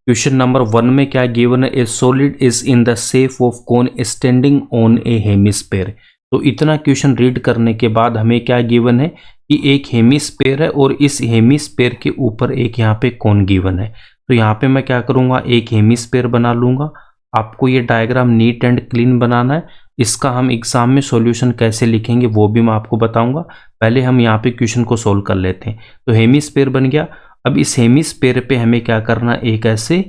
Question number 1 में क्या given है, ए solid is in the shape of cone standing on A hemisphere. तो इतना क्वेश्चन रीड करने के बाद हमें क्या गिवन है कि एक हेमिस्फीयर है और इस हेमिस्फीयर के ऊपर एक यहाँ पे कोन गिवन है। तो यहाँ पे मैं क्या करूँगा, एक हेमिस्फीयर बना लूँगा। आपको ये डायग्राम नीट एंड क्लीन बनाना है। इसका हम एग्जाम में सॉल्यूशन कैसे लिखेंगे वो भी मैं आपको बताऊंगा। पहले हम यहाँ पे क्वेश्चन को सोल्व कर लेते हैं। तो हेमिस्फीयर बन गया। अब इस हेमिस्फीयर पे हमें क्या करना, एक ऐसे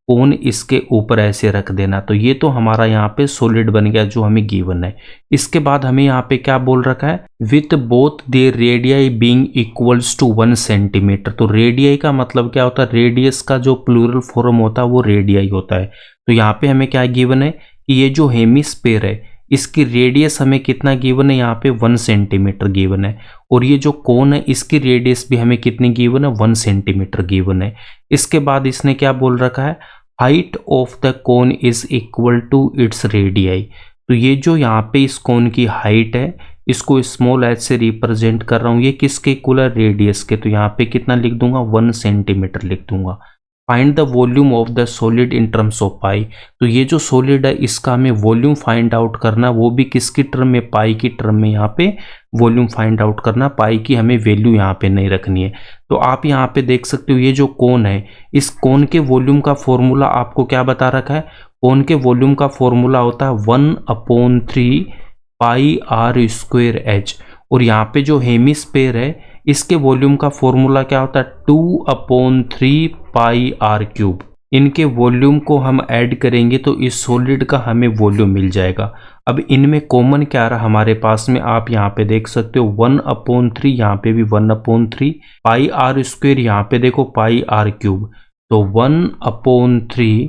कोन इसके ऊपर ऐसे रख देना। तो ये तो हमारा यहाँ पे सॉलिड बन गया जो हमें गिवन है। इसके बाद हमें यहाँ पे क्या बोल रखा है, with both their radii being equals to 1 centimetre. तो रेडियाई का मतलब क्या होता है, रेडियस का जो प्लूरल फॉर्म होता है वो रेडियाई होता है। तो यहाँ पे हमें क्या गिवन है कि ये जो हेमिस्फीयर है इसकी रेडियस हमें कितना गिवन है, यहाँ पे 1 सेंटीमीटर गिवन है। और ये जो कोन है इसकी रेडियस भी हमें कितनी गिवन है, 1 सेंटीमीटर गिवन है। इसके बाद इसने क्या बोल रखा है, height of the cone is equal to its radii. तो ये जो यहाँ पे इस कोन की हाइट है इसको स्मॉल एच से रिप्रेजेंट कर रहा हूँ, ये किसके इक्वल है, रेडियस के। तो यहाँ पे कितना लिख दूंगा, 1 सेंटीमीटर लिख दूंगा। Find the volume of the solid in terms of pi. तो ये जो सॉलिड है इसका हमें वॉल्यूम फाइंड आउट करना, वो भी किसकी टर्म में, पाई की टर्म में। यहाँ पे वॉल्यूम फाइंड आउट करना, पाई की हमें वैल्यू यहाँ पे नहीं रखनी है। तो आप यहाँ पे देख सकते हो ये जो कोन है इस कोन के वॉल्यूम का फॉर्मूला आपको क्या बता रखा है, कोन के वॉल्यूम का फॉर्मूला होता है 1/3 पाई आर स्क्वायर एच। और यहाँ पे जो हेमिस्फीयर है इसके वॉल्यूम का फॉर्मूला क्या होता है, 2/3 पाई आर क्यूब। इनके वॉल्यूम को हम ऐड करेंगे तो इस सॉलिड का हमें वॉल्यूम मिल जाएगा। अब इनमें कॉमन क्या रहा हमारे पास में, आप यहाँ पे देख सकते हो 1/3, यहाँ पे भी 1/3 पाई आर स्क्वायर, यहाँ पे देखो पाई आर क्यूब। तो 1/3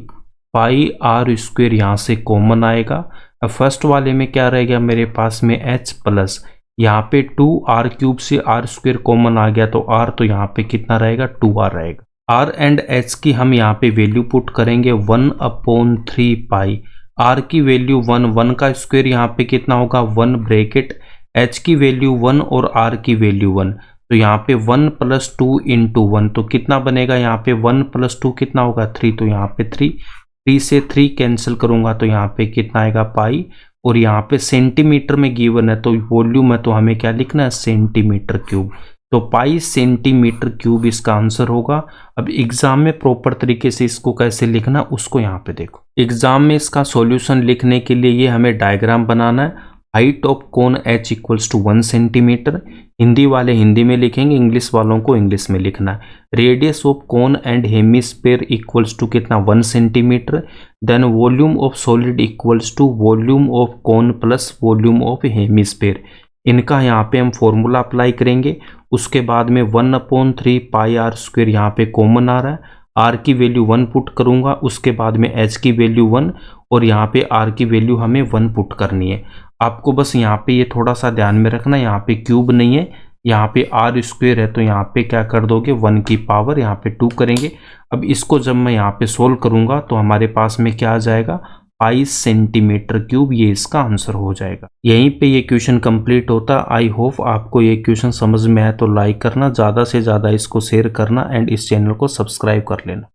पाई आर स्क्वायर यहाँ से कॉमन आएगा। अब फर्स्ट वाले में क्या रहेगा मेरे पास में, एच प्लस यहाँ पे 2r क्यूब से r स्क्वायर कॉमन आ गया तो r, तो यहाँ पे कितना रहेगा, 2r रहेगा। r एंड h की हम यहाँ पे वैल्यू पुट करेंगे 1/3 पाई। r की वैल्यू 1 का स्क्वायर यहाँ पे कितना होगा, 1 ब्रैकेट, h की वैल्यू 1 और r की वैल्यू 1। तो यहाँ पे 1 + 2 × 1 तो कितना बनेगा, यहाँ पे 1 + 2 कितना होगा, 3। तो यहाँ पे 3 से 3 कैंसिल करूंगा तो यहाँ पे कितना आएगा, पाई। और यहाँ पे सेंटीमीटर में गिवन है तो वॉल्यूम है तो हमें क्या लिखना है, सेंटीमीटर क्यूब। तो पाई सेंटीमीटर क्यूब इसका आंसर होगा। अब एग्जाम में प्रॉपर तरीके से इसको कैसे लिखना उसको यहाँ पे देखो। एग्जाम में इसका सॉल्यूशन लिखने के लिए ये हमें डायग्राम बनाना है। Height of cone h = 1 centimetre, Hindi वाले हिंदी में लिखेंगे, इंग्लिश वालों को इंग्लिश में लिखना है। Radius of cone and hemisphere equals to कितना, 1 centimetre. Then volume of solid equals to volume of cone plus volume of hemisphere. इनका यहाँ पे हम फॉर्मूला अप्लाई करेंगे। उसके बाद में 1/3 पाई आर स्क्वायर यहाँ पे कॉमन आ रहा है, आर की वैल्यू 1 पुट करूंगा। उसके बाद में एच की वैल्यू 1 और यहाँ पे आर की वैल्यू हमें 1 पुट करनी है। आपको बस यहाँ पे ये थोड़ा सा ध्यान में रखना, यहाँ पे क्यूब नहीं है, यहाँ पे आर स्क्वायर है। तो यहाँ पे क्या कर दोगे, 1 की पावर यहाँ पे 2 करेंगे। अब इसको जब मैं यहाँ पे सोल्व करूंगा तो हमारे पास में क्या आ जाएगा, पाई सेंटीमीटर क्यूब। ये इसका आंसर हो जाएगा। यहीं पे ये क्वेश्चन कंप्लीट होता। आई होप आपको ये क्वेश्चन समझ में आया तो लाइक करना, ज़्यादा से ज़्यादा इसको शेयर करना एंड इस चैनल को सब्सक्राइब कर लेना।